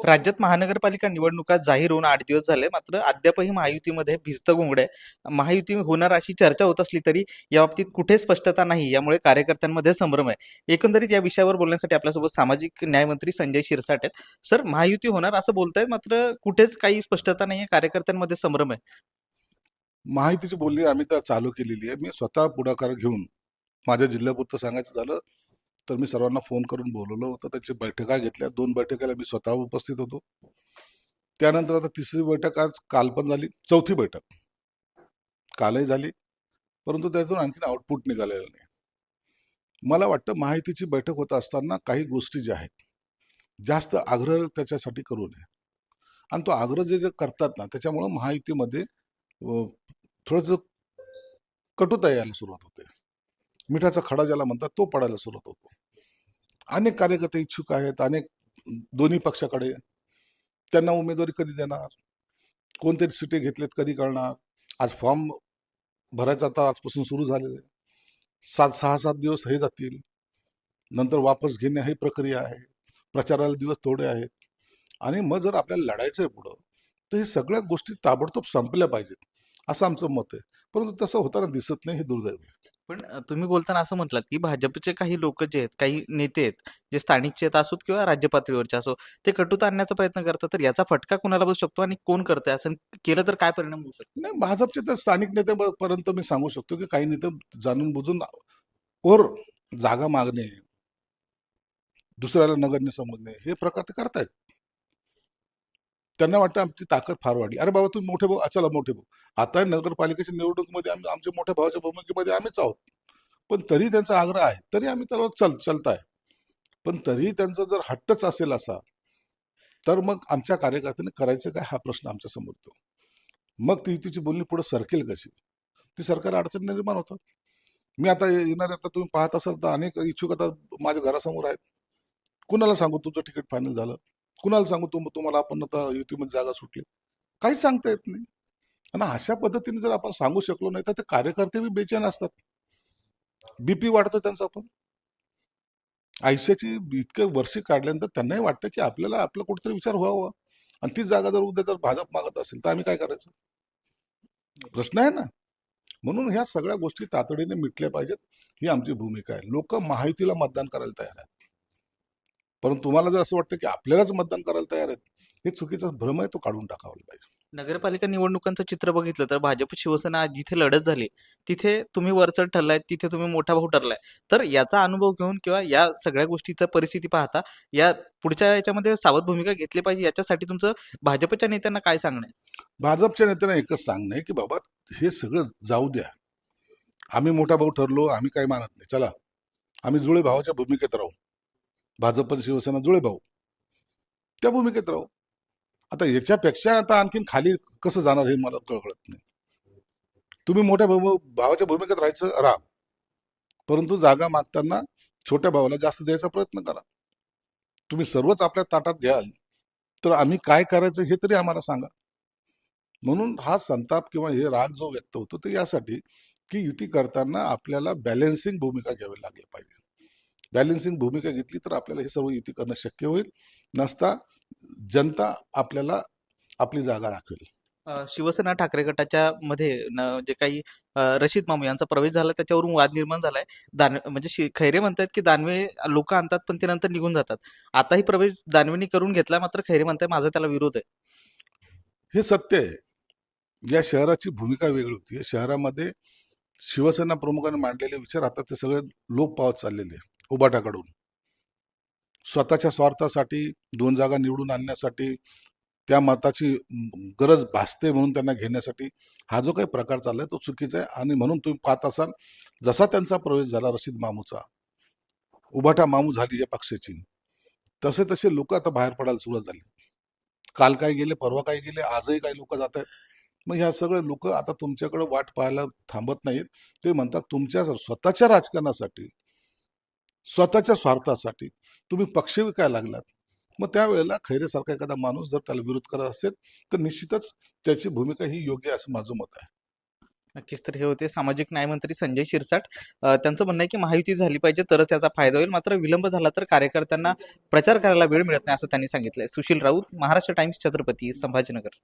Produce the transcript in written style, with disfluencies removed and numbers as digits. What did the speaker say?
राज्यात महानगरपालिका निवडणुका जाहीर होऊन 8 दिवस झाले, मात्र अद्यापही महायुतीमध्ये भिस्त घोंगड आहे. महायुती होणार अशी चर्चा होत असली तरी याबाबतीत कुठे स्पष्टता नाही, यामुळे कार्यकर्त्यांमध्ये संभ्रम आहे. एकंदरीत या विषयावर बोलण्यासाठी आपल्यासोबत सामाजिक न्यायमंत्री संजय शिरसाट आहेत. सर, महायुती होणार असं बोलतायत, मात्र कुठेच काही स्पष्टता नाही आहे, कार्यकर्त्यांमध्ये संभ्रम आहे. माहितीची बोलणी आम्ही तर चालू केलेली आहे. मी स्वतः पुढाकार घेऊन माझ्या जिल्ह्यापुरतं सांगायचं झालं तर मी सर्वांना फोन करून बोलवलं होतं. त्याची बैठका घेतल्या. 2 बैठकाला मी स्वतः उपस्थित होतो. त्यानंतर आता तिसरी बैठक आज काल पण झाली. चौथी बैठक कालही झाली, परंतु त्यातून आणखीन आउटपुट निघालेलं नाही. मला वाटतं महायुतीची बैठक होत असताना काही गोष्टी ज्या आहेत जास्त आग्रह त्याच्यासाठी करू नये. आणि तो आग्रह जे जे करतात ना त्याच्यामुळं महायुतीमध्ये थोडंसं कटुता यायला सुरुवात होते. मिठाचा खडा ज्याला म्हणतात तो पडायला सुरुवात होतो. अनेक कार्यकर्ते इच्छुक आहेत, अनेक दोन्ही पक्षाकडे. त्यांना उमेदवारी कधी देणार, कोणते सीटे घेतलेत कधी कळणार. आज फॉर्म भरायचा आता आजपासून सुरू झालेले 6-7 दिवस हे जातील. नंतर वापस घेणे ही प्रक्रिया आहे. प्रचाराला दिवस थोडे आहेत. आणि मग जर आपल्याला लढायचं आहे पुढं, तर हे सगळ्या गोष्टी ताबडतोब संपल्या पाहिजेत असं आमचं मत आहे. परंतु तसं होताना दिसत नाही, हे दुर्दैव आहे. पण तुम्ही बोलताना असं म्हटलात की भाजपचे काही लोक जे आहेत, काही नेते आहेत, जे स्थानिकचे आहेत असोत किंवा राज्य पातळीवरचे असो, ते कटुता आणण्याचा प्रयत्न करतात. तर याचा फटका कुणाला बसू शकतो आणि कोण करतंय? असं केलं तर काय परिणाम होऊ शकतो? नाही, भाजपचे तर स्थानिक नेत्यापर्यंत मी सांगू शकतो की काही नेते जाणून बुजून और जागा मागणे, दुसऱ्याला नगण्य समजणे, हे प्रकार ते करतायत. त्यांना वाटतं आमची ताकद फार वाढली. अरे बाबा, तुम्ही मोठे भाऊ, चला मोठे भाऊ. आता नगरपालिकेच्या निवडणुकीमध्ये आम्ही आमच्या मोठ्या भावाच्या भूमिकेमध्ये आम्हीच आहोत. पण तरी त्यांचा आग्रह आहे, तरी आम्ही त्याला चलताय. पण तरी त्यांचा जर हट्टच असेल असा, तर मग आमच्या कार्यकर्त्यांनी करायचं काय, हा प्रश्न आमच्या समोर येतो. मग ती तिची बोलणी पुढे सरकेल कशी, ती सरकार अडचण निर्माण होतात. मी आता येणार, आता तुम्ही पाहत असाल तर अनेक इच्छुक आता माझ्या घरासमोर आहेत. कुणाला सांगू तुमचं तिकीट फायनल झालं, कुणाला सांगू तुम्हाला आपण आता युतीमध्ये जागा सुटली, काहीच सांगता येत नाही. आणि अशा पद्धतीने जर आपण सांगू शकलो नाही तर ते कार्यकर्ते बी बेचैन असतात. बीपी वाढतं त्यांचं. आपण आयुष्याची इतके वर्षे काढल्यानंतर त्यांनाही वाटतं की आपल्याला आपला कुठेतरी विचार व्हावा. आणि तीच जागा जर उद्या जर भाजप मागत असेल तर आम्ही काय करायचं, प्रश्न आहे ना. म्हणून ह्या सगळ्या गोष्टी तातडीने मिटल्या पाहिजेत, ही आमची भूमिका आहे. लोक महायुतीला मतदान करायला तयार आहेत, परंतु तुम्हाला जर असं वाटतं की आपल्यालाच मतदान करायला तयार आहेत, हे चुकीचा भ्रम आहे, तो काढून टाकावा पाहिजे. नगरपालिका निवडणुकांचं चित्र बघितलं तर भाजप शिवसेना जिथे लढत झाली, तिथे तुम्ही वरचढ ठरलाय, तिथे तुम्ही मोठा भाऊ ठरलाय. तर याचा अनुभव घेऊन किंवा या सगळ्या गोष्टीचा परिस्थिती पाहता, या पुढच्या याच्यामध्ये सावध भूमिका घेतली पाहिजे, याच्यासाठी तुमचं भाजपच्या नेत्यांना काय सांगणं आहे? भाजपच्या नेत्यांना एकच सांगणं आहे की बाबा, हे सगळं जाऊ द्या. आम्ही मोठा भाऊ ठरलो, आम्ही काही मानत नाही. चला, आम्ही जुळे भावाच्या भूमिकेत राहू. भाजप आणि शिवसेना जुळे भाऊ, त्या भूमिकेत राहू. आता याच्यापेक्षा आता आणखीन खाली कसं जाणार हे मला कळत नाही. तुम्ही मोठ्या भावाच्या भूमिकेत राहायचं राहा, परंतु जागा मागताना छोट्या भावाला जास्त द्यायचा प्रयत्न करा. तुम्ही सर्वच आपल्या ताटात घ्याल तर आम्ही काय करायचं हे तरी आम्हाला सांगा. म्हणून हा संताप किंवा हे राग जो व्यक्त होतो ते यासाठी की युती करताना आपल्याला बॅलेन्सिंग भूमिका घ्यावी लागली पाहिजे. बॅलेन्सिंग भूमिका घेतली तर आपल्याला हे सर्व युती करणं शक्य होईल. नसता जनता आपल्याला आपली जागा दाखवेल. शिवसेना ठाकरे गटाच्या मध्ये जे काही रशीद मामू यांचा प्रवेश झाला, त्याच्यावरून वाद निर्माण झालाय. म्हणजे खैरे म्हणतात की दानवे लोक आणतात पण ते नंतर निघून जातात. आताही प्रवेश दानवेनी करून घेतला, मात्र खैरे म्हणताय माझा त्याला विरोध आहे. हे सत्य आहे. या शहराची भूमिका वेगळी होती. या शहरामध्ये शिवसेना प्रमुखांनी मांडलेले विचार आता ते सगळे लोप पावत चाललेले उबाटाकडून. स्वतःच्या स्वार्थासाठी 2 जागा निवडून आणण्यासाठी, त्या मताची गरज भासते म्हणून त्यांना घेण्यासाठी हा जो काही प्रकार चाललाय तो चुकीचा आहे. आणि म्हणून तुम्ही पाहत असाल, जसा त्यांचा प्रवेश झाला रशीद मामूचा, उबाटा मामू झाली या पक्षाची, तसे तसे लोक आता बाहेर पडायला सुरुवात झाली. काल काय गेले, परवा काय गेले, आजही काही लोक जात आहेत. मग ह्या सगळे लोक आता तुमच्याकडे वाट पाहायला थांबत नाहीत. ते म्हणतात तुमच्या स्वतःच्या राजकारणासाठी, स्वतःच्या स्वार्थासाठी तुम्ही पक्ष विकायला लागलात. मग त्यावेळेला खैरेसारखा एखादा माणूस जर त्याला विरोध करत असेल तर निश्चितच त्याची भूमिका ही योग्य आहे असं माझं मत आहे. नक्कीच. तर हे होते सामाजिक न्याय मंत्री संजय शिरसाट. त्यांचं म्हणणं आहे की महायुती झाली पाहिजे तरच त्याचा फायदा होईल. मात्र विलंब झाला तर कार्यकर्त्यांना प्रचार करायला वेळ मिळत नाही असं त्यांनी सांगितलंय. सुशील राऊत, महाराष्ट्र टाइम्स, छत्रपती संभाजीनगर.